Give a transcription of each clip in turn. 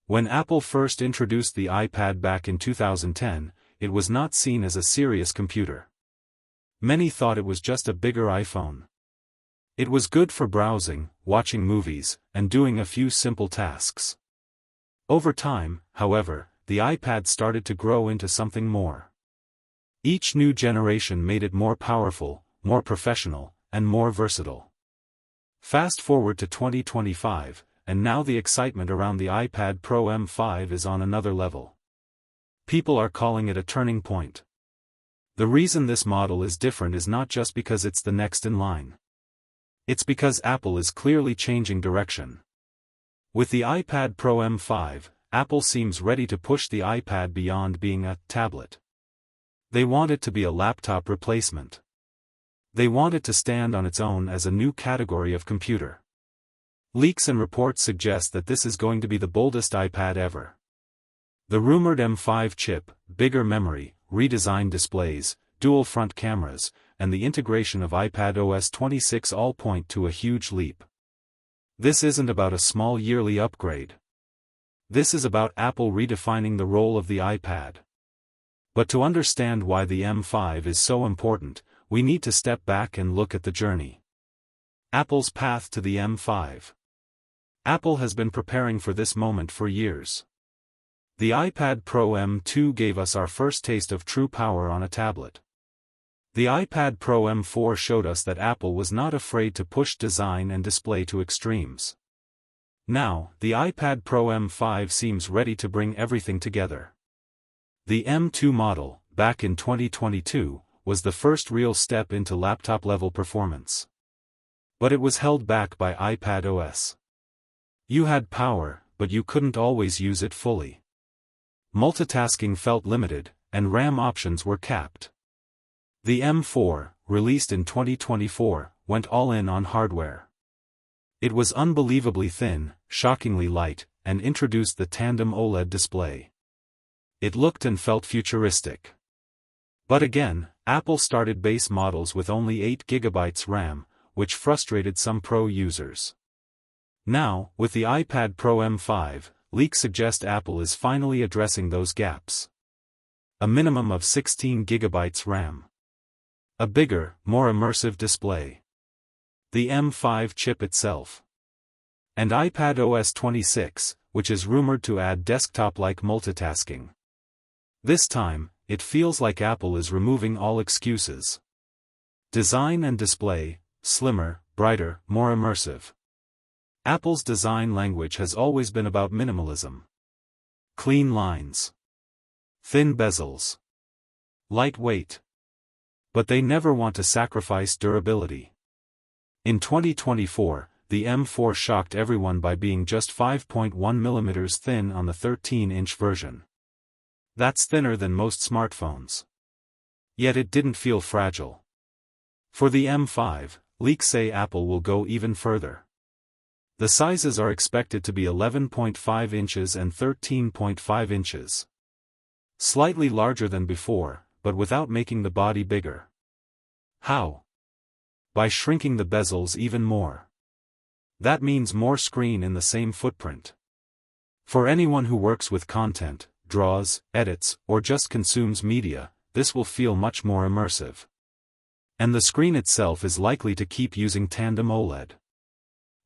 When Apple first introduced the iPad back in 2010, it was not seen as a serious computer. Many thought it was just a bigger iPhone. It was good for browsing, watching movies, and doing a few simple tasks. Over time, however, the iPad started to grow into something more. Each new generation made it more powerful, more professional, and more versatile. Fast forward to 2025, and now the excitement around the iPad Pro M5 is on another level. People are calling it a turning point. The reason this model is different is not just because it's the next in line. It's because Apple is clearly changing direction. With the iPad Pro M5, Apple seems ready to push the iPad beyond being a tablet. They want it to be a laptop replacement. They want it to stand on its own as a new category of computer. Leaks and reports suggest that this is going to be the boldest iPad ever. The rumored M5 chip, bigger memory, redesigned displays, dual front cameras, and the integration of iPadOS 26 all point to a huge leap. This isn't about a small yearly upgrade. This is about Apple redefining the role of the iPad. But to understand why the M5 is so important, we need to step back and look at the journey. Apple's path to the M5. Apple has been preparing for this moment for years. The iPad Pro M2 gave us our first taste of true power on a tablet. The iPad Pro M4 showed us that Apple was not afraid to push design and display to extremes. Now, the iPad Pro M5 seems ready to bring everything together. The M2 model, back in 2022, was the first real step into laptop-level performance. But it was held back by iPadOS. You had power, but you couldn't always use it fully. Multitasking felt limited, and RAM options were capped. The M4, released in 2024, went all in on hardware. It was unbelievably thin, shockingly light, and introduced the tandem OLED display. It looked and felt futuristic. But again, Apple started base models with only 8 GB RAM, which frustrated some Pro users. Now, with the iPad Pro M5, leaks suggest Apple is finally addressing those gaps. A minimum of 16 GB RAM. A bigger, more immersive display. The M5 chip itself. And iPadOS 26, which is rumored to add desktop-like multitasking. This time, it feels like Apple is removing all excuses. Design and display, slimmer, brighter, more immersive. Apple's design language has always been about minimalism. Clean lines. Thin bezels. Lightweight. But they never want to sacrifice durability. In 2024, the M4 shocked everyone by being just 5.1 mm thin on the 13-inch version. That's thinner than most smartphones. Yet it didn't feel fragile. For the M5, leaks say Apple will go even further. The sizes are expected to be 11.5 inches and 13.5 inches. Slightly larger than before, but without making the body bigger. How? By shrinking the bezels even more. That means more screen in the same footprint. For anyone who works with content, draws, edits, or just consumes media, this will feel much more immersive. And the screen itself is likely to keep using tandem OLED.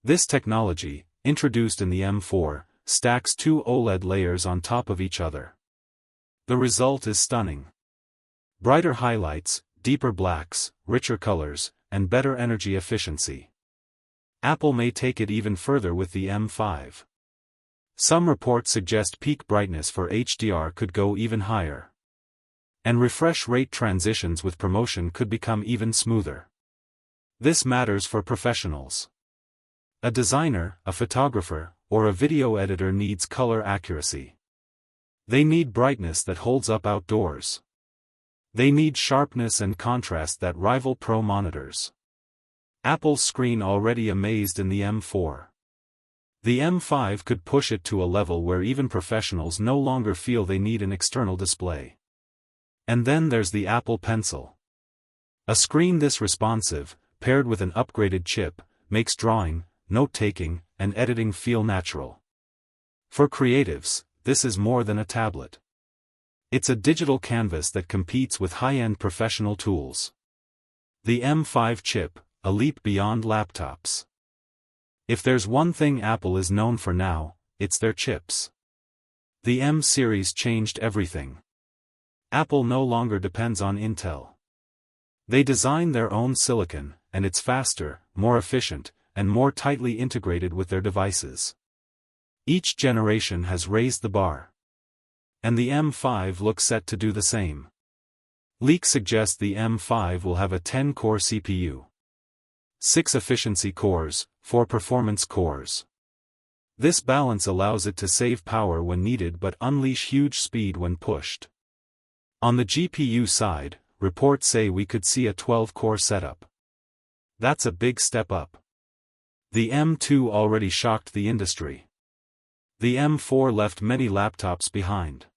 This technology, introduced in the M4, stacks 2 OLED layers on top of each other. The result is stunning. Brighter highlights, deeper blacks, richer colors, and better energy efficiency. Apple may take it even further with the M5. Some reports suggest peak brightness for HDR could go even higher. And refresh rate transitions with promotion could become even smoother. This matters for professionals. A designer, a photographer, or a video editor needs color accuracy. They need brightness that holds up outdoors. They need sharpness and contrast that rival Pro monitors. Apple's screen already amazed in the M4. The M5 could push it to a level where even professionals no longer feel they need an external display. And then there's the Apple Pencil. A screen this responsive, paired with an upgraded chip, makes drawing, note-taking, and editing feel natural. For creatives, this is more than a tablet. It's a digital canvas that competes with high-end professional tools. The M5 chip, a leap beyond laptops. If there's one thing Apple is known for now, it's their chips. The M series changed everything. Apple no longer depends on Intel. They design their own silicon, and it's faster, more efficient, and more tightly integrated with their devices. Each generation has raised the bar. And the M5 looks set to do the same. Leaks suggest the M5 will have a 10-core CPU. 6 efficiency cores, 4 performance cores. This balance allows it to save power when needed but unleash huge speed when pushed. On the GPU side, reports say we could see a 12-core setup. That's a big step up. The M2 already shocked the industry. The M4 left many laptops behind.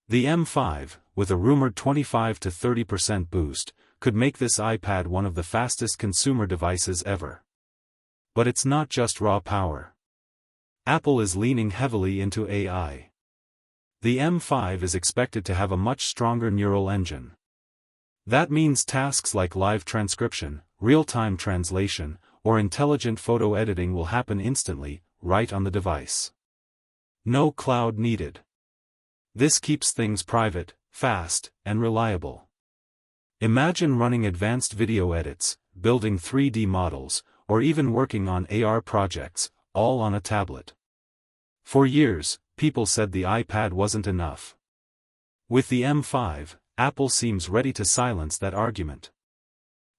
The M5, with a rumored 25 to 30% boost, could make this iPad one of the fastest consumer devices ever. But it's not just raw power. Apple is leaning heavily into AI. The M5 is expected to have a much stronger neural engine. That means tasks like live transcription, real-time translation, or intelligent photo editing will happen instantly, right on the device. No cloud needed. This keeps things private, fast, and reliable. Imagine running advanced video edits, building 3D models, or even working on AR projects, all on a tablet. For years, people said the iPad wasn't enough. With the M5, Apple seems ready to silence that argument.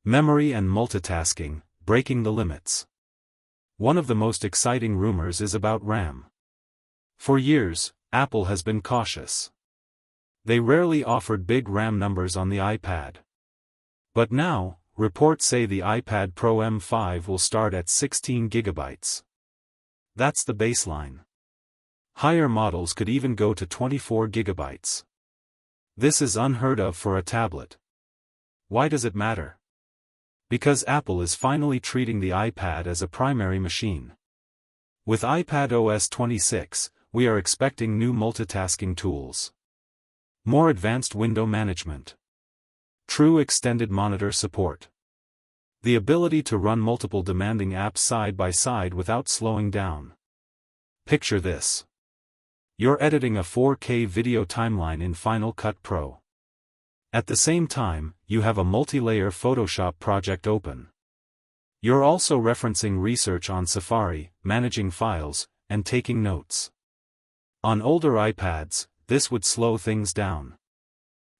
Memory and multitasking, breaking the limits. One of the most exciting rumors is about RAM. For years, Apple has been cautious. They rarely offered big RAM numbers on the iPad. But now, reports say the iPad Pro M5 will start at 16 GB. That's the baseline. Higher models could even go to 24 GB. This is unheard of for a tablet. Why does it matter? Because Apple is finally treating the iPad as a primary machine. With iPad OS 26, we are expecting new multitasking tools. More advanced window management. True extended monitor support. The ability to run multiple demanding apps side by side without slowing down. Picture this. You're editing a 4K video timeline in Final Cut Pro. At the same time, you have a multi-layer Photoshop project open. You're also referencing research on Safari, managing files, and taking notes. On older iPads, this would slow things down.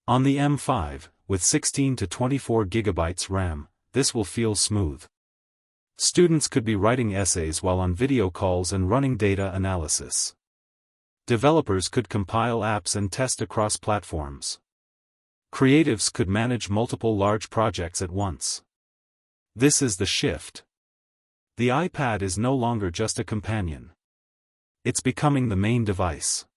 On the M5, with 16 to 24 GB RAM, this will feel smooth. Students could be writing essays while on video calls and running data analysis. Developers could compile apps and test across platforms. Creatives could manage multiple large projects at once. This is the shift. The iPad is no longer just a companion. It's becoming the main device.